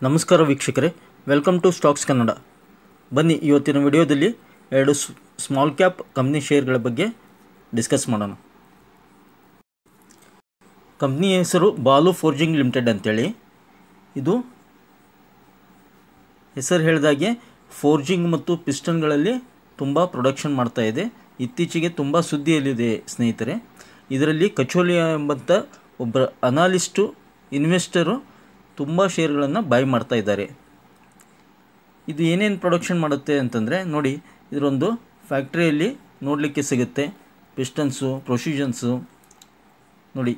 ನಮಸ್ಕಾರ ವೀಕ್ಷಕರೇ, welcome to stocks Kannada. ಬನ್ನಿ ಇವತ್ತಿನ ವಿಡಿಯೋದಲ್ಲಿ ಎರಡು ಸ್ಮಾಲ್ ಕ್ಯಾಪ್ ಕಂಪ್ನಿ ಶೇರ್ಗಳ ಬಗ್ಗೆ ಡಿಸ್ಕಸ್ ಮಾಡೋಣ. ಕಂಪ್ನಿ ಹೆಸರು ಬಾಲು ಫೋರ್ಜಿಂಗ್ ಲಿಮಿಟೆಡ್ ಅಂತೇಳಿ. ಇದು ಹೆಸರು ಹೇಳಿದಾಗೆ ಫೋರ್ಜಿಂಗ್ ಮತ್ತು ಪಿಸ್ಟನ್ಗಳಲ್ಲಿ ತುಂಬ ಪ್ರೊಡಕ್ಷನ್ ಮಾಡ್ತಾಯಿದೆ. ಇತ್ತೀಚೆಗೆ ತುಂಬ ಸುದ್ದಿಯಲ್ಲಿದೆ ಸ್ನೇಹಿತರೆ. ಇದರಲ್ಲಿ ಕಚೋಲಿಯಾ ಎಂಬಂಥ ಒಬ್ಬ ಅನಾಲಿಸ್ಟು ಇನ್ವೆಸ್ಟರು ತುಂಬ ಶೇರ್ಗಳನ್ನು ಬೈ ಮಾಡ್ತಾ ಇದ್ದಾರೆ. ಇದು ಏನೇನು ಪ್ರೊಡಕ್ಷನ್ ಮಾಡುತ್ತೆ ಅಂತಂದರೆ ನೋಡಿ, ಇದರೊಂದು ಫ್ಯಾಕ್ಟ್ರಿಯಲ್ಲಿ ನೋಡಲಿಕ್ಕೆ ಸಿಗುತ್ತೆ. ಪಿಸ್ಟನ್ಸು, ಪ್ರೊಸಿಷನ್ಸು ನೋಡಿ,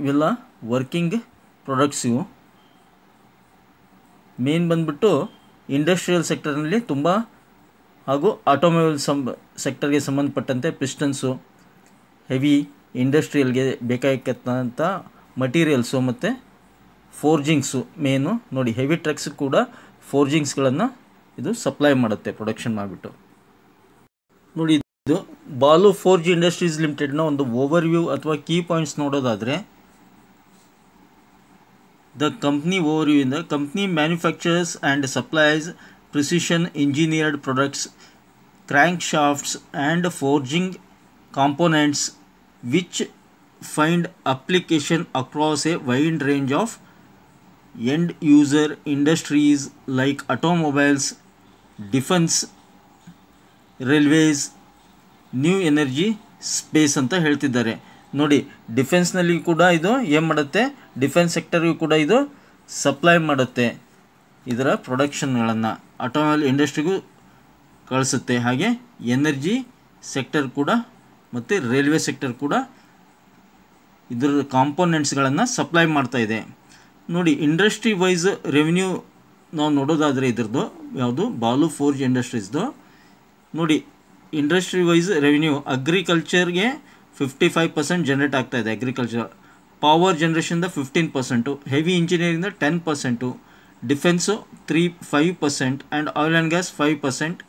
ಇವೆಲ್ಲ ವರ್ಕಿಂಗ್ ಪ್ರಾಡಕ್ಟ್ಸ್. ಇವು ಮೇನ್ ಬಂದ್ಬಿಟ್ಟು ಇಂಡಸ್ಟ್ರಿಯಲ್ ಸೆಕ್ಟರ್ನಲ್ಲಿ ತುಂಬ ಹಾಗೂ ಆಟೋಮೊಬೈಲ್ ಸೆಕ್ಟರ್ಗೆ ಸಂಬಂಧಪಟ್ಟಂತೆ ಪಿಸ್ಟನ್ಸು, ಹೆವಿ ಇಂಡಸ್ಟ್ರಿಯಲ್ಗೆ ಬೇಕಾಗಿತ್ತಂಥ ಮಟೀರಿಯಲ್ಸು ಮತ್ತು ಫೋರ್ಜಿಂಗ್ಸು ಮೇನು ನೋಡಿ. ಹೆವಿ ಟ್ರಕ್ಸ್ ಕೂಡ ಫೋರ್ಜಿಂಗ್ಸ್ಗಳನ್ನು ಇದು ಸಪ್ಲೈ ಮಾಡುತ್ತೆ, ಪ್ರೊಡಕ್ಷನ್ ಮಾಡಿಬಿಟ್ಟು. ನೋಡಿ, ಇದು ಬಾಲು ಫೋರ್ಜ್ ಇಂಡಸ್ಟ್ರೀಸ್ ಲಿಮಿಟೆಡ್ನ ಒಂದು ಓವರ್ವ್ಯೂ ಅಥವಾ ಕೀ ಪಾಯಿಂಟ್ಸ್ ನೋಡೋದಾದರೆ, ದ ಕಂಪ್ನಿ ಓವರ್ವ್ಯೂ ಇಂದ company manufacturers and supplies precision engineered products, crank shafts and forging components which find application across a wide range of end user industries like automobiles, defense, railways, new energy space ಅಂತ ಹೇಳ್ತಿದ್ದಾರೆ. ನೋಡಿ, ಡಿಫೆನ್ಸ್ನಲ್ಲಿ ಕೂಡ ಇದು ಏನು ಮಾಡುತ್ತೆ, defence ಸೆಕ್ಟರ್ಗೂ ಕೂಡ ಇದು supply ಮಾಡುತ್ತೆ. ಇದರ ಪ್ರೊಡಕ್ಷನ್ಗಳನ್ನು ಆಟೋಮೊಬೈಲ್ ಇಂಡಸ್ಟ್ರಿಗೂ ಕಳಿಸುತ್ತೆ. ಹಾಗೆ ಎನರ್ಜಿ ಸೆಕ್ಟರ್ ಕೂಡ ಮತ್ತು ರೈಲ್ವೆ ಸೆಕ್ಟರ್ ಕೂಡ ಇದರ ಕಾಂಪೋನೆಂಟ್ಸ್ಗಳನ್ನು ಸಪ್ಲೈ ಮಾಡ್ತಾಯಿದೆ. ನೋಡಿ, ಇಂಡಸ್ಟ್ರಿ ವೈಸ್ ರೆವಿನ್ಯೂ ನಾವು ನೋಡೋದಾದರೆ ಇದ್ರದ್ದು ಯಾವುದು ಬಾಲು ಫೋರ್ಜ್ ಇಂಡಸ್ಟ್ರೀಸ್ದು ನೋಡಿ, ಇಂಡಸ್ಟ್ರಿ ವೈಸ್ ರೆವಿನ್ಯೂ ಅಗ್ರಿಕಲ್ಚರ್ಗೆ 55% ಜನ್ರೇಟ್ ಆಗ್ತಾಯಿದೆ. ಅಗ್ರಿಕಲ್ಚರ್, ಪವರ್ ಜನ್ರೇಷನ್ದ 15%, ಹೆವಿ ಇಂಜಿನಿಯರಿಂಗ್ದ 10%, defence 5% and oil and gas 5%,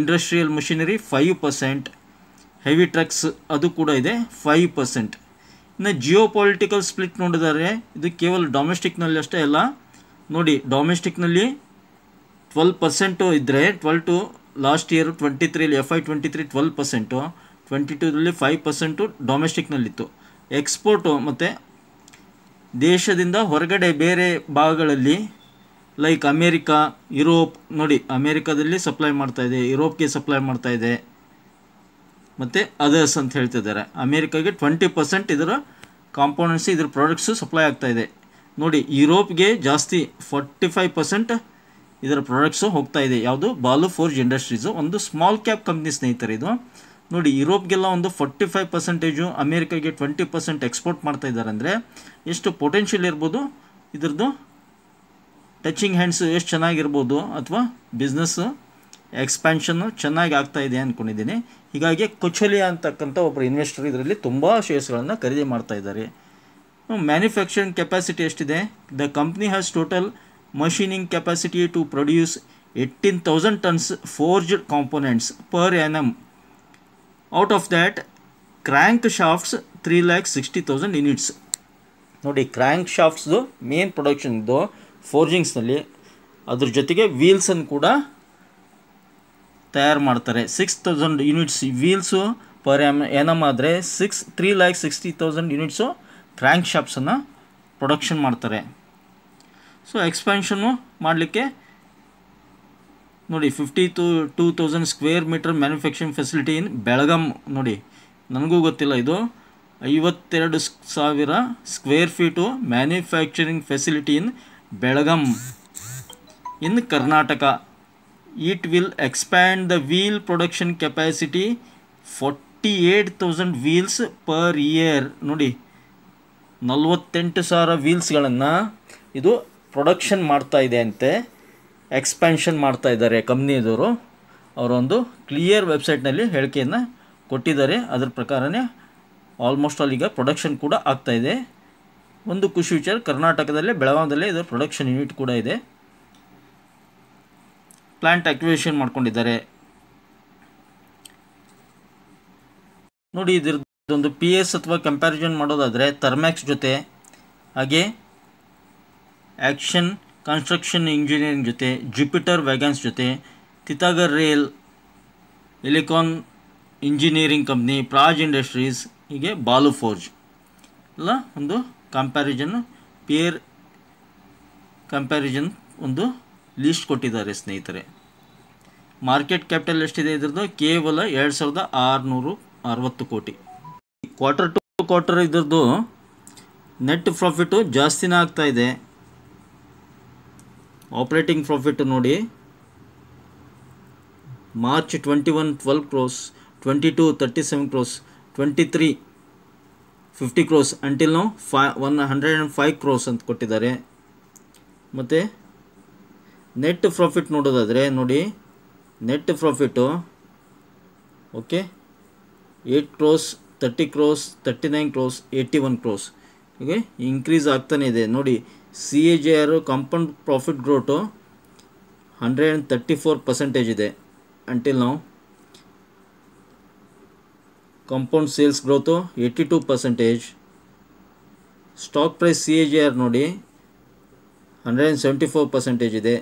industrial machinery 5%, heavy trucks ಅದು ಕೂಡ ಇದೆ 5%. ಇನ್ನು ಜಿಯೋ ಪೊಲಿಟಿಕಲ್ ಸ್ಪ್ಲಿಟ್ ನೋಡಿದರೆ ಇದು ಕೇವಲ ಡೊಮೆಸ್ಟಿಕ್ನಲ್ಲಿ ಅಷ್ಟೇ ಅಲ್ಲ. ನೋಡಿ, ಡೊಮೆಸ್ಟಿಕ್ನಲ್ಲಿ 12% ಇದ್ದರೆ 12 ಲಾಸ್ಟ್ ಇಯರ್ 23 FY23 12%, 22ರಲ್ಲಿ 5% ಡೊಮೆಸ್ಟಿಕ್ನಲ್ಲಿತ್ತು. ಎಕ್ಸ್ಪೋರ್ಟು ಮತ್ತು ದೇಶದಿಂದ ಹೊರಗಡೆ ಬೇರೆ ಭಾಗಗಳಲ್ಲಿ ಲೈಕ್ ಅಮೇರಿಕಾ, ಯುರೋಪ್ ನೋಡಿ, ಅಮೇರಿಕಾದಲ್ಲಿ ಸಪ್ಲೈ ಮಾಡ್ತಾಯಿದೆ, ಯುರೋಪ್ಗೆ ಸಪ್ಲೈ ಮಾಡ್ತಾಯಿದೆ ಮತ್ತು ಅದರ್ಸ್ ಅಂತ ಹೇಳ್ತಿದ್ದಾರೆ. ಅಮೇರಿಕಾಗೆ 20% ಇದರ ಕಾಂಪೋನೆಂಟ್ಸ್, ಇದರ ಪ್ರಾಡಕ್ಟ್ಸು ಸಪ್ಲೈ ಆಗ್ತಾಯಿದೆ. ನೋಡಿ, ಯುರೋಪ್ಗೆ ಜಾಸ್ತಿ 45% ಇದರ ಪ್ರಾಡಕ್ಟ್ಸು ಹೋಗ್ತಾಯಿದೆ. ಯಾವುದು, ಬಾಲು ಫೋರ್ಜ್ ಇಂಡಸ್ಟ್ರೀಸು ಒಂದು ಸ್ಮಾಲ್ ಕ್ಯಾಪ್ ಕಂಪ್ನಿ ಸ್ನೇಹಿತರೆ. ಇದು ನೋಡಿ, ಯುರೋಪ್ಗೆಲ್ಲ ಒಂದು 45%, ಅಮೇರಿಕಾಗೆ 20% ಎಕ್ಸ್ಪೋರ್ಟ್ ಮಾಡ್ತಾಯಿದ್ದಾರೆ. ಅಂದರೆ ಎಷ್ಟು ಪೊಟೆನ್ಷಿಯಲ್ ಇರ್ಬೋದು ಇದ್ರದ್ದು, ಟಚಿಂಗ್ ಹ್ಯಾಂಡ್ಸು ಎಷ್ಟು ಚೆನ್ನಾಗಿರ್ಬೋದು, ಅಥವಾ ಬಿಸ್ನೆಸ್ಸು ಎಕ್ಸ್ಪ್ಯಾನ್ಷನ್ನು ಚೆನ್ನಾಗಿ ಆಗ್ತಾಯಿದೆ ಅಂದ್ಕೊಂಡಿದ್ದೀನಿ. ಹೀಗಾಗಿ ಕಚೋಲಿಯಾ ಅಂತಕ್ಕಂಥ ಒಬ್ಬರು ಇನ್ವೆಸ್ಟರ್ ಇದರಲ್ಲಿ ತುಂಬ ಶೇರ್ಸ್ಗಳನ್ನು ಖರೀದಿ ಮಾಡ್ತಾ ಇದ್ದಾರೆ. ಮ್ಯಾನುಫ್ಯಾಕ್ಚರಿಂಗ್ ಕೆಪಾಸಿಟಿ ಎಷ್ಟಿದೆ, the company has total machining capacity to produce 18,000 tons forged components per annum. Out of that crankshafts 360,000 units. ನೋಡಿ, ಕ್ರ್ಯಾಂಕ್ ಶಾಫ್ಟ್ಸ್ದು ಮೇನ್ ಪ್ರೊಡಕ್ಷನ್ ಇದು ಫೋರ್ಜಿಂಗ್ಸ್ನಲ್ಲಿ. ಅದ್ರ ಜೊತೆಗೆ ವೀಲ್ಸನ್ನು ಕೂಡ ತಯಾರು ಮಾಡ್ತಾರೆ. 6,000 ಯೂನಿಟ್ಸ್ ವೀಲ್ಸು ಪರ್ annum ಆದರೆ 360,000 ಯೂನಿಟ್ಸು ಕ್ರ್ಯಾಂಕ್ ಶಾಫ್ಟ್ಸನ್ನು ಪ್ರೊಡಕ್ಷನ್ ಮಾಡ್ತಾರೆ. ಸೊ ಎಕ್ಸ್ಪ್ಯಾನ್ಷನ್ನು ಮಾಡಲಿಕ್ಕೆ ನೋಡಿ 52,000 square metre manufacturing facility in Belgaum. ನೋಡಿ, ನನಗೂ ಗೊತ್ತಿಲ್ಲ, ಇದು 52,000 square feet manufacturing facility in Belgaum in Karnataka. It will expand the wheel production capacity 48,000 wheels per year. ನೋಡಿ, 48,000 ವೀಲ್ಸ್ಗಳನ್ನು ಇದು ಪ್ರೊಡಕ್ಷನ್ ಮಾಡ್ತಾ ಇದೆ ಅಂತೆ, ಎಕ್ಸ್ಪ್ಯಾನ್ಷನ್ ಮಾಡ್ತಾ ಇದ್ದಾರೆ ಕಂಪ್ನಿಯದವರು. ಅವರೊಂದು ಕ್ಲಿಯರ್ ವೆಬ್ಸೈಟ್ನಲ್ಲಿ ಹೇಳಿಕೆಯನ್ನು ಕೊಟ್ಟಿದ್ದಾರೆ. ಅದರ ಪ್ರಕಾರನೇ ಆಲ್ಮೋಸ್ಟ್ ಆಲ್ ಈಗ ಪ್ರೊಡಕ್ಷನ್ ಕೂಡ ಆಗ್ತಾಯಿದೆ. ಒಂದು ಖುಷಿ ವಿಚಾರ, ಕರ್ನಾಟಕದಲ್ಲೇ ಬೆಳಗಾವಿಯಲ್ಲೇ ಇದರ ಪ್ರೊಡಕ್ಷನ್ ಯೂನಿಟ್ ಕೂಡ ಇದೆ. ಪ್ಲಾಂಟ್ ಅಕ್ವಿಸಿಷನ್ ಮಾಡ್ಕೊಂಡಿದ್ದಾರೆ. ನೋಡಿ, ಇದರದೊಂದು PS ಅಥವಾ ಕಂಪ್ಯಾರಿಸನ್ ಮಾಡೋದಾದರೆ ಥರ್ಮ್ಯಾಕ್ಸ್ ಜೊತೆ, ಹಾಗೆ ಆ್ಯಕ್ಷನ್ ಕನ್ಸ್ಟ್ರಕ್ಷನ್ ಇಂಜಿನಿಯರಿಂಗ್ ಜೊತೆ, ಜುಪಿಟರ್ ವ್ಯಾಗನ್ಸ್ ಜೊತೆ, ತಿತಾಗರ್ ರೇಲ್, ಎಲಿಕಾನ್ ಇಂಜಿನಿಯರಿಂಗ್ ಕಂಪ್ನಿ, ಪ್ರಾಜ್ ಇಂಡಸ್ಟ್ರೀಸ್, ಹೀಗೆ ಬಾಲು ಫೋರ್ಜ್ ಎಲ್ಲ ಒಂದು ಪೇರ್ ಕಂಪ್ಯಾರಿಸನ್ ಒಂದು ಲೀಸ್ಟ್ ಕೊಟ್ಟಿದ್ದಾರೆ ಸ್ನೇಹಿತರೆ. ಮಾರ್ಕೆಟ್ ಕ್ಯಾಪಿಟಲ್ ಎಷ್ಟಿದೆ ಇದ್ರದ್ದು? ಕೇವಲ 2660 ಕೋಟಿ. ಕ್ವಾರ್ಟರ್ ಟು ಕ್ವಾರ್ಟರ್ ಇದ್ರದ್ದು ನೆಟ್ ಪ್ರಾಫಿಟು ಜಾಸ್ತಿನೇ ಆಗ್ತಾ ಇದೆ. ಆಪ್ರೇಟಿಂಗ್ ಪ್ರಾಫಿಟ್ ನೋಡಿ, March 21 12 crores, 22 37 crores, 23 50 crores, until ನಾವು 105 crores ಅಂತ ಕೊಟ್ಟಿದ್ದಾರೆ. ಮತ್ತು ನೆಟ್ ಪ್ರಾಫಿಟ್ ನೋಡೋದಾದರೆ ನೋಡಿ, net profit okay 8 crores, 30 crores, 39 crores, 81 crores ಹೀಗೆ ಇನ್ಕ್ರೀಸ್ ಆಗ್ತಾನೆ ಇದೆ ನೋಡಿ. CAGR ಕಾಂಪೌಂಡ್ ಪ್ರಾಫಿಟ್ ಗ್ರೋಟು 134% ಇದೆ ಅಂಟಿಲ್ ನಾವು. Compound sales growth 82%. Stock price CAGR ನೋಡಿ 174% ಇದೆ.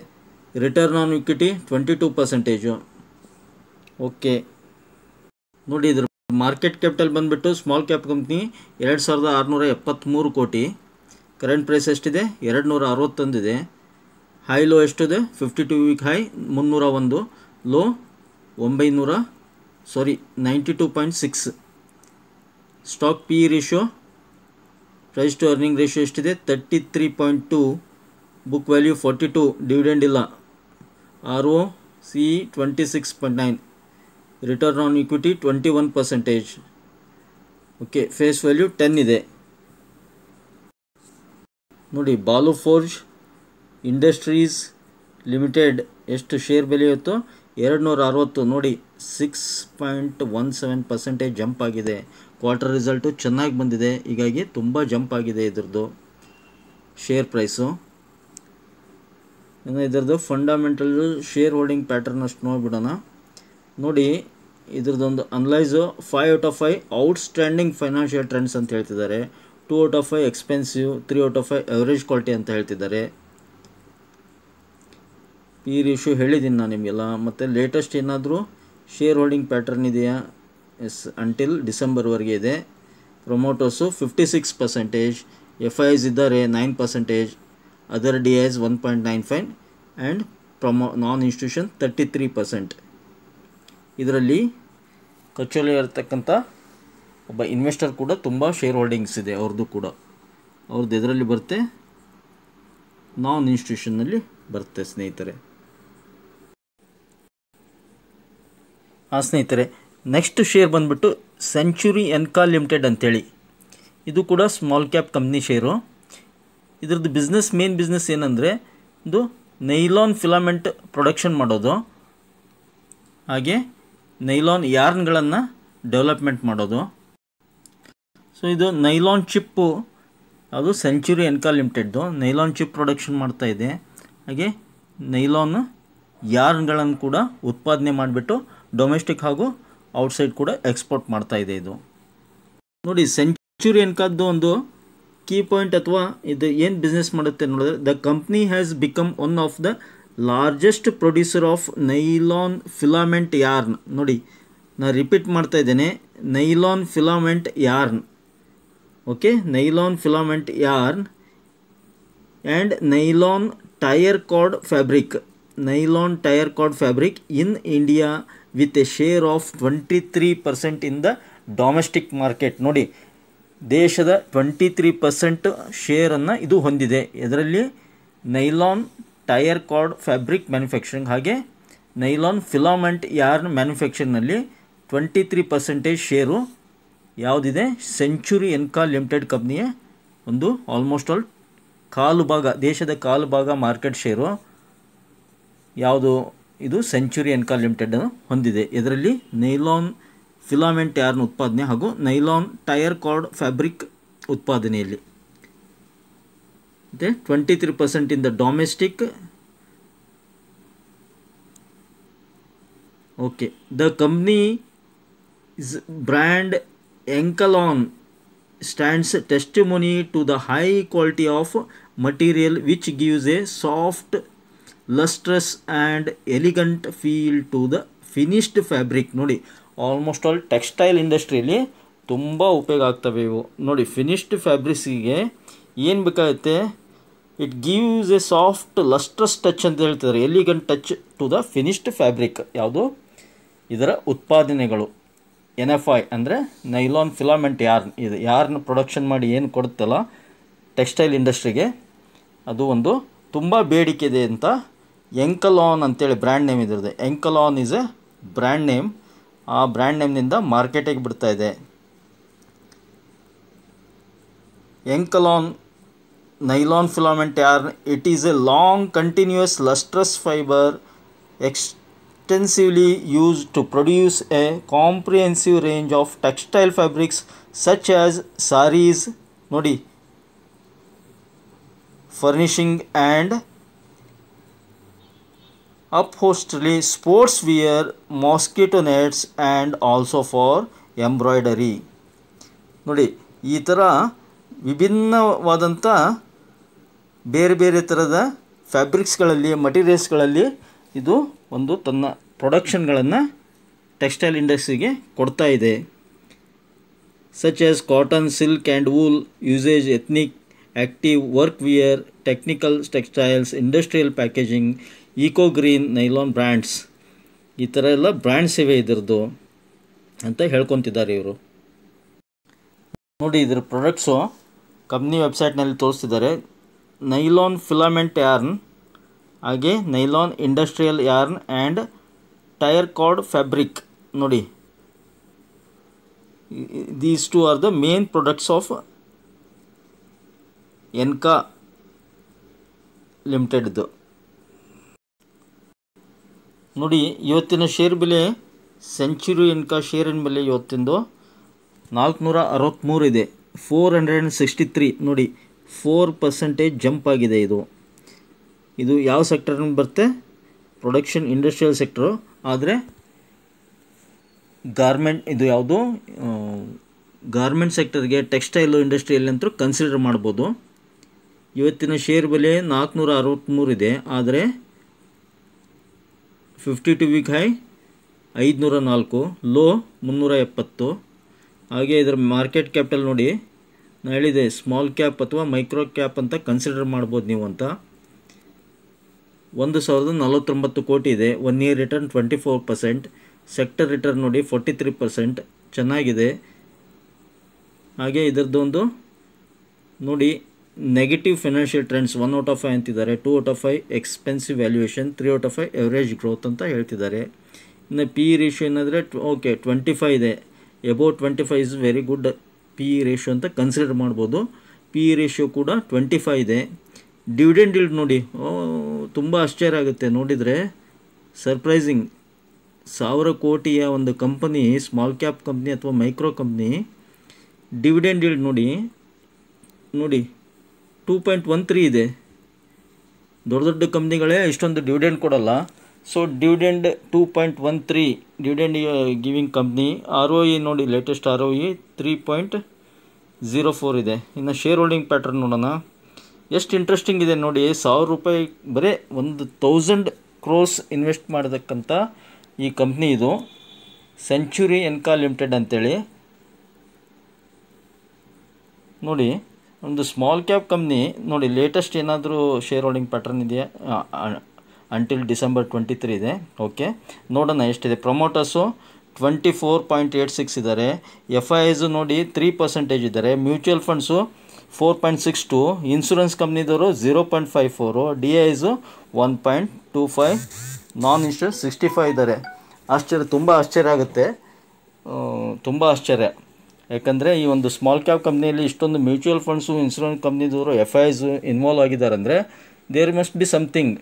Return on equity 22%. ಓಕೆ ನೋಡಿ, ಇದ್ರ ಮಾರ್ಕೆಟ್ ಕ್ಯಾಪಿಟಲ್ ಬಂದುಬಿಟ್ಟು ಸ್ಮಾಲ್ ಕ್ಯಾಪ್ ಕಂಪ್ನಿ 2673 ಕೋಟಿ. ಕರೆಂಟ್ ಪ್ರೈಸ್ ಎಷ್ಟಿದೆ? 261 ಇದೆ. ಹೈ ಲೋ ಎಷ್ಟಿದೆ? 52 week high 301, low 92.6. Stock P ratio, price to earning ratio ಎಷ್ಟಿದೆ? 33.2. Book value 42. ಡಿವಿಡೆಂಡ್ ಇಲ್ಲ. ROCE 26.9. Return on equity 21%. Okay, face value 10 ಇದೆ ನೋಡಿ. ಬಾಲು ಫೋರ್ಜ್ ಇಂಡಸ್ಟ್ರೀಸ್ ಲಿಮಿಟೆಡ್ ಎಷ್ಟು ಶೇರ್ ಬೆಲೆ ಇವತ್ತು? 260 ನೋಡಿ, 6.17% ಜಂಪ್ ಆಗಿದೆ. ಕ್ವಾರ್ಟರ್ ರಿಸಲ್ಟು ಚೆನ್ನಾಗಿ ಬಂದಿದೆ, ಹೀಗಾಗಿ ತುಂಬ ಜಂಪ್ ಆಗಿದೆ ಇದ್ರದ್ದು ಶೇರ್ ಪ್ರೈಸು. ಇನ್ನು ಇದರದ್ದು ಫಂಡಮೆಂಟಲ್ ಶೇರ್ ಹೋಲ್ಡಿಂಗ್ ಪ್ಯಾಟರ್ನ್ ಅಷ್ಟು ನೋಡಿಬಿಡೋಣ. ನೋಡಿ, ಇದ್ರದ್ದೊಂದು ಅನಲೈಸು 5 out of 5 outstanding financial trends ಅಂತ ಹೇಳ್ತಿದ್ದಾರೆ. 2 out of 5 expensive, 3 out of 5 average quality ಅಂತ ಹೇಳ್ತಿದ್ದಾರೆ. ಪಿ ರೇಷಿಯೋ ಹೇಳಿದ್ದೀನಿ ನಾನು ನಿಮಗೆಲ್ಲ. ಮತ್ತು ಲೇಟೆಸ್ಟ್ ಏನಾದರೂ ಶೇರ್ ಹೋಲ್ಡಿಂಗ್ ಪ್ಯಾಟರ್ನ್ ಇದೆಯಾ? ಎಸ್, ಅಂಟಿಲ್ ಡಿಸೆಂಬರ್ವರೆಗೆ ಇದೆ. ಪ್ರೊಮೋಟರ್ಸು 56%, FIs ಇದ್ದಾರೆ 9%, other DIs 1.95 and non institution 33%. ಇದರಲ್ಲಿ ಕಚೋಲಿ ಇರತಕ್ಕಂಥ ಒಬ್ಬ ಇನ್ವೆಸ್ಟರ್ ಕೂಡ ತುಂಬ ಶೇರ್ ಹೋಲ್ಡಿಂಗ್ಸ್ ಇದೆ ಅವ್ರದ್ದು ಕೂಡ. ಅವ್ರದ್ದು ಇದರಲ್ಲಿ ಬರುತ್ತೆ, ನಾನ್ ಇನ್ಸ್ಟಿಟ್ಯೂಷನ್ನಲ್ಲಿ ಬರುತ್ತೆ ಸ್ನೇಹಿತರೆ. ಸ್ನೇಹಿತರೆ, ನೆಕ್ಸ್ಟ್ ಶೇರ್ ಬಂದುಬಿಟ್ಟು ಸೆಂಚುರಿ ಎನ್ಕಾ ಲಿಮಿಟೆಡ್ ಅಂತೇಳಿ. ಇದು ಕೂಡ ಸ್ಮಾಲ್ ಕ್ಯಾಪ್ ಕಂಪ್ನಿ ಶೇರು. ಇದ್ರದ್ದು ಮೇನ್ ಬಿಸ್ನೆಸ್ ಏನಂದರೆ, ಇದು ನೈಲಾನ್ ಫಿಲಾಮೆಂಟ್ ಪ್ರೊಡಕ್ಷನ್ ಮಾಡೋದು, ಹಾಗೆ ನೈಲಾನ್ ಯಾರ್ನ್ಗಳನ್ನು ಡೆವಲಪ್ಮೆಂಟ್ ಮಾಡೋದು. ಸೊ ಇದು ನೈಲಾನ್ ಚಿಪ್ಪು, ಅದು ಸೆಂಚುರಿ ಎನ್ಕಾ ಲಿಮಿಟೆಡ್ದು ನೈಲಾನ್ ಚಿಪ್ ಪ್ರೊಡಕ್ಷನ್ ಮಾಡ್ತಾ ಇದೆ. ಹಾಗೆ ನೈಲಾನ್ ಯಾರ್ನ್ಗಳನ್ನು ಕೂಡ ಉತ್ಪಾದನೆ ಮಾಡಿಬಿಟ್ಟು ಡೊಮೆಸ್ಟಿಕ್ ಹಾಗೂ ಔಟ್ಸೈಡ್ ಕೂಡ ಎಕ್ಸ್ಪೋರ್ಟ್ ಮಾಡ್ತಾ ಇದೆ ಇದು. ನೋಡಿ, ಸೆಂಚುರಿ ಎನ್ಕಾದ್ದು ಒಂದು ಕೀ ಪಾಯಿಂಟ್ ಅಥವಾ ಇದು ಏನು ಬಿಸ್ನೆಸ್ ಮಾಡುತ್ತೆ ನೋಡಿದ್ರೆ, the company has become one of the largest producer of nylon filament yarn. ನೋಡಿ, ನಾನು ರಿಪೀಟ್ ಮಾಡ್ತಾ ಇದ್ದೇನೆ, nylon filament yarn. Okay, nylon filament yarn and nylon tyre cord fabric. Nylon tyre cord fabric in India with A share of 23% in the domestic market. ನೋಡಿ, ದೇಶದ 23% ಶೇರನ್ನು ಇದು ಹೊಂದಿದೆ. ಇದರಲ್ಲಿ nylon tyre cord fabric manufacturing ಹಾಗೆ nylon filament yarn ಮ್ಯಾನುಫ್ಯಾಕ್ಚರಿಂಗ್ನಲ್ಲಿ 23% share ಯಾವುದಿದೆ? Century ಎನ್ಕಾ limited ಕಂಪ್ನಿಯ ಒಂದು almost all ಕಾಲು ಭಾಗ, ದೇಶದ ಕಾಲು ಭಾಗ ಮಾರ್ಕೆಟ್ ಶೇರು ಯಾವುದು? ಇದು ಸೆಂಚುರಿ ಎನ್ಕಾ ಲಿಮಿಟೆಡ್ ಹೊಂದಿದೆ. ಇದರಲ್ಲಿ ನೈಲಾನ್ ಫಿಲಾಮೆಂಟ್ ಯಾರ್ನ್ ಉತ್ಪಾದನೆ ಹಾಗೂ ನೈಲಾನ್ ಟೈರ್ ಕಾರ್ಡ್ ಫ್ಯಾಬ್ರಿಕ್ ಉತ್ಪಾದನೆಯಲ್ಲಿ ಮತ್ತು 23% in the domestic. Okay, the company is brand Enkalon stands testimony to the high quality of material which gives a soft, lustrous and elegant feel to the finished fabric. ನೋಡಿ almost all textile ಇಂಡಸ್ಟ್ರಿಯಲ್ಲಿ ತುಂಬ ಉಪಯೋಗ ಆಗ್ತವೆ ಇವು. ನೋಡಿ finished ಫ್ಯಾಬ್ರಿಕ್ಸಿಗೆ ಏನು ಬೇಕಾಗುತ್ತೆ, it gives a soft lustrous touch ಅಂತ ಹೇಳ್ತಿದ್ದಾರೆ, elegant touch to the finished fabric. ಯಾವುದು ಇದರ ಉತ್ಪಾದನೆಗಳು NFI ಅಂದರೆ ನೈಲಾನ್ ಫಿಲಾಮೆಂಟ್ ಯಾರ್ನ್. ಇದು ಯಾರ್ನ್ ಪ್ರೊಡಕ್ಷನ್ ಮಾಡಿ ಏನು ಕೊಡುತ್ತಲ್ಲ ಟೆಕ್ಸ್ಟೈಲ್ ಇಂಡಸ್ಟ್ರಿಗೆ, ಅದು ಒಂದು ತುಂಬ ಬೇಡಿಕೆ ಇದೆ ಅಂತ ಎಂಕಲಾನ್ ಅಂತೇಳಿ ಬ್ರ್ಯಾಂಡ್ ನೇಮ್ ಇದ್ರದ್ದು. Enkalon is a brand name. ಆ ಬ್ರ್ಯಾಂಡ್ ನೇಮ್ನಿಂದ ಮಾರ್ಕೆಟಿಗೆ ಬಿಡ್ತಾ ಇದೆ. Enkalon nylon filament yarn, it is a long continuous lustrous fiber extensively used to produce a comprehensive range of textile fabrics such as sarees, ನೋಡಿ, furnishing and upholstery, sports wear, mosquito nets and also for embroidery. ನೋಡಿ ಈ ಥರ ವಿಭಿನ್ನವಾದಂಥ ಬೇರೆ ಬೇರೆ ಥರದ ಫ್ಯಾಬ್ರಿಕ್ಸ್ಗಳಲ್ಲಿ, ಮಟೀರಿಯಲ್ಸ್ಗಳಲ್ಲಿ ಇದು ಒಂದು ತನ್ನ ಪ್ರೊಡಕ್ಷನ್ಗಳನ್ನು ಟೆಕ್ಸ್ಟೈಲ್ ಇಂಡಸ್ಟ್ರಿಗೆ ಕೊಡ್ತಾ ಇದೆ. Such as cotton, silk and wool, usage, ethnic, active, work wear, technical textiles, industrial packaging, eco green, nylon brands, ಈ ಥರ ಎಲ್ಲ ಬ್ರ್ಯಾಂಡ್ಸ್ ಇವೆ ಇದರದ್ದು ಅಂತ ಹೇಳ್ಕೊತಿದ್ದಾರೆ ಇವರು. ನೋಡಿ ಇದರ ಪ್ರಾಡಕ್ಟ್ಸು ಕಂಪ್ನಿ ವೆಬ್ಸೈಟ್ನಲ್ಲಿ ತೋರಿಸ್ತಿದ್ದಾರೆ. ನೈಲಾನ್ ಫಿಲಾಮೆಂಟ್ ಯಾರ್ನ್, ಹಾಗೆ nylon industrial yarn and tyre cord fabric. ನೋಡಿ these two are the main products of Enka ಲಿಮಿಟೆಡ್ದು. ನೋಡಿ ಇವತ್ತಿನ ಶೇರ್ ಬೆಲೆ, ಸೆಂಚುರಿ ಎನ್ಕಾ ಶೇರಿನ ಬೆಲೆ ಇವತ್ತಿಂದು 463 ಇದೆ, 463. ನೋಡಿ 4% ಜಂಪ್ ಆಗಿದೆ. ಇದು ಯಾವ ಸೆಕ್ಟರ್ನ ಬರುತ್ತೆ, ಪ್ರೊಡಕ್ಷನ್ ಇಂಡಸ್ಟ್ರಿಯಲ್ ಸೆಕ್ಟರು. ಆದರೆ ಗಾರ್ಮೆಂಟ್, ಇದು ಯಾವುದು ಗಾರ್ಮೆಂಟ್ ಸೆಕ್ಟರ್ಗೆ, ಟೆಕ್ಸ್ಟೈಲು ಇಂಡಸ್ಟ್ರಿಯಲ್ಲಿ ಅಂತೂ ಕನ್ಸಿಡರ್ ಮಾಡ್ಬೋದು. ಇವತ್ತಿನ ಶೇರ್ ಬೆಲೆ 463 ಇದೆ. ಆದರೆ 52 ವೀಕ್ ಹೈ 504, ಲೋ 370. ಹಾಗೆ ಇದರ ಮಾರ್ಕೆಟ್ ಕ್ಯಾಪಿಟಲ್ ನೋಡಿ, ನಾನು ಹೇಳಿದೆ ಸ್ಮಾಲ್ ಕ್ಯಾಪ್ ಅಥವಾ ಮೈಕ್ರೋ ಕ್ಯಾಪ್ ಅಂತ ಕನ್ಸಿಡರ್ ಮಾಡ್ಬೋದು ನೀವು ಅಂತ. 1049 ಕೋಟಿ ಇದೆ. 1 ಇಯರ್ ರಿಟರ್ನ್ 24%, ಸೆಕ್ಟರ್ ರಿಟರ್ನ್ ನೋಡಿ 43%, ಚೆನ್ನಾಗಿದೆ. ಹಾಗೆ ಇದರದ್ದು ಒಂದು ನೋಡಿ ನೆಗೆಟಿವ್ ಫೈನಾನ್ಷಿಯಲ್ ಟ್ರೆಂಡ್ಸ್ 1/5 ಅಂತಿದ್ದಾರೆ, 2/5 ಎಕ್ಸ್ಪೆನ್ಸಿವ್ ವ್ಯಾಲ್ಯೂಯೇಷನ್, 3/5 ಎವರೇಜ್ ಗ್ರೋತ್ ಅಂತ ಹೇಳ್ತಿದ್ದಾರೆ. ಇನ್ನು ಪಿ ರೇಷಿಯೋ ಏನಾದರೆ ಓಕೆ 25 ಇದೆ. Above 25 is very good P ratio ಅಂತ ಕನ್ಸಿಡರ್ ಮಾಡ್ಬೋದು. ಪಿ ರೇಷಿಯೋ ಕೂಡ 25 ಇದೆ. ಡಿವಿಡೆಂಡ್ ಈಲ್ಡ್ ನೋಡಿ, ತುಂಬ ಆಶ್ಚರ್ಯ ಆಗುತ್ತೆ ನೋಡಿದರೆ, ಸರ್ಪ್ರೈಸಿಂಗ್. 1000 ಕೋಟಿಯ ಒಂದು ಕಂಪನಿ, ಸ್ಮಾಲ್ ಕ್ಯಾಪ್ ಕಂಪ್ನಿ ಅಥವಾ ಮೈಕ್ರೋ ಕಂಪ್ನಿ, ಡಿವಿಡೆಂಡ್ ಈಲ್ಡ್ ನೋಡಿ 2.13 ಇದೆ. ದೊಡ್ಡ ದೊಡ್ಡ ಕಂಪ್ನಿಗಳೇ ಇಷ್ಟೊಂದು ಡಿವಿಡೆಂಡ್ ಕೊಡಲ್ಲ. So dividend 2.13 dividend giving company. ROE ನೋಡಿ, ಲೇಟೆಸ್ಟ್ ROE 3.04 ಇದೆ. ಇನ್ನು ಶೇರ್ ಹೋಲ್ಡಿಂಗ್ ಪ್ಯಾಟರ್ನ್ ನೋಡೋಣ, ಎಷ್ಟು ಇಂಟ್ರೆಸ್ಟಿಂಗ್ ಇದೆ ನೋಡಿ. 1000 ರೂಪಾಯಿ ಬರೀ 1000 ಕ್ರೋರ್ಸ್ ಇನ್ವೆಸ್ಟ್ ಮಾಡತಕ್ಕಂಥ ಈ ಕಂಪ್ನಿ ಇದು, ಸೆಂಚುರಿ ಎನ್ಕಾ ಲಿಮಿಟೆಡ್ ಅಂತೇಳಿ. ನೋಡಿ ಒಂದು ಸ್ಮಾಲ್ ಕ್ಯಾಪ್ ಕಂಪ್ನಿ ನೋಡಿ, ಲೇಟೆಸ್ಟ್ ಏನಾದರೂ ಶೇರ್ ಹೋಲ್ಡಿಂಗ್ ಪ್ಯಾಟರ್ನ್ ಇದೆಯಾ, ಅಂಟಿಲ್ ಡಿಸೆಂಬರ್ 23 ಇದೆ. ಓಕೆ ನೋಡೋಣ ಎಷ್ಟಿದೆ. ಪ್ರಮೋಟರ್ಸು 24.86 ಇದ್ದಾರೆ. FIIs ನೋಡಿ 3% ಇದ್ದಾರೆ. ಮ್ಯೂಚುವಲ್ ಫಂಡ್ಸು 4.62, ಇನ್ಶೂರೆನ್ಸ್ ಕಂಪ್ನಿದವರು 0.54, DIs 1.25, ನಾನ್ ಇನ್ಶೂರೆನ್ಸ್ 65 ಇದ್ದಾರೆ. ಆಶ್ಚರ್ಯ, ತುಂಬ ಆಶ್ಚರ್ಯ ಆಗುತ್ತೆ, ತುಂಬ ಆಶ್ಚರ್ಯ. ಯಾಕಂದರೆ ಈ ಒಂದು ಸ್ಮಾಲ್ ಕ್ಯಾಪ್ ಕಂಪ್ನಿಯಲ್ಲಿ ಇಷ್ಟೊಂದು ಮ್ಯೂಚುವಲ್ ಫಂಡ್ಸು, ಇನ್ಶೂರೆನ್ಸ್ ಕಂಪ್ನಿದವರು FIIs ಇನ್ವಾಲ್ವ್ ಆಗಿದ್ದಾರೆ ಅಂದರೆ ದೇರ್ ಮಸ್ಟ್ ಬಿ ಸಮಥಿಂಗ್,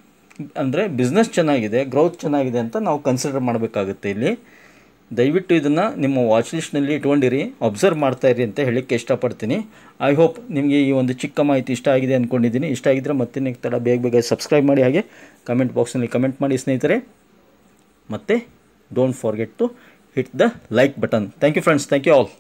ಅಂದರೆ ಬಿಸ್ನೆಸ್ ಚೆನ್ನಾಗಿದೆ, ಗ್ರೋತ್ ಚೆನ್ನಾಗಿದೆ ಅಂತ ನಾವು ಕನ್ಸಿಡರ್ ಮಾಡಬೇಕಾಗುತ್ತೆ ಇಲ್ಲಿ. ದಯವಿಟ್ಟು ಇದನ್ನು ನಿಮ್ಮ ವಾಚ್ ಲಿಸ್ಟ್ನಲ್ಲಿ ಇಟ್ಕೊಂಡಿರಿ, ಅಬ್ಸರ್ವ್ ಮಾಡ್ತಾಯಿರಿ ಅಂತ ಹೇಳೋಕ್ಕೆ ಇಷ್ಟಪಡ್ತೀನಿ. ಐ ಹೋಪ್ ನಿಮಗೆ ಈ ಒಂದು ಚಿಕ್ಕ ಮಾಹಿತಿ ಇಷ್ಟ ಆಗಿದೆ ಅಂದ್ಕೊಂಡಿದ್ದೀನಿ. ಇಷ್ಟ ಆಗಿದ್ದರೆ ಮತ್ತೆ ತಡ ಬೇಗ ಸಬ್ಸ್ಕ್ರೈಬ್ ಮಾಡಿ, ಹಾಗೆ ಕಮೆಂಟ್ ಬಾಕ್ಸ್ನಲ್ಲಿ ಕಮೆಂಟ್ ಮಾಡಿ ಸ್ನೇಹಿತರೆ. ಮತ್ತು don't forget to hit the like button. Thank you friends, thank you all.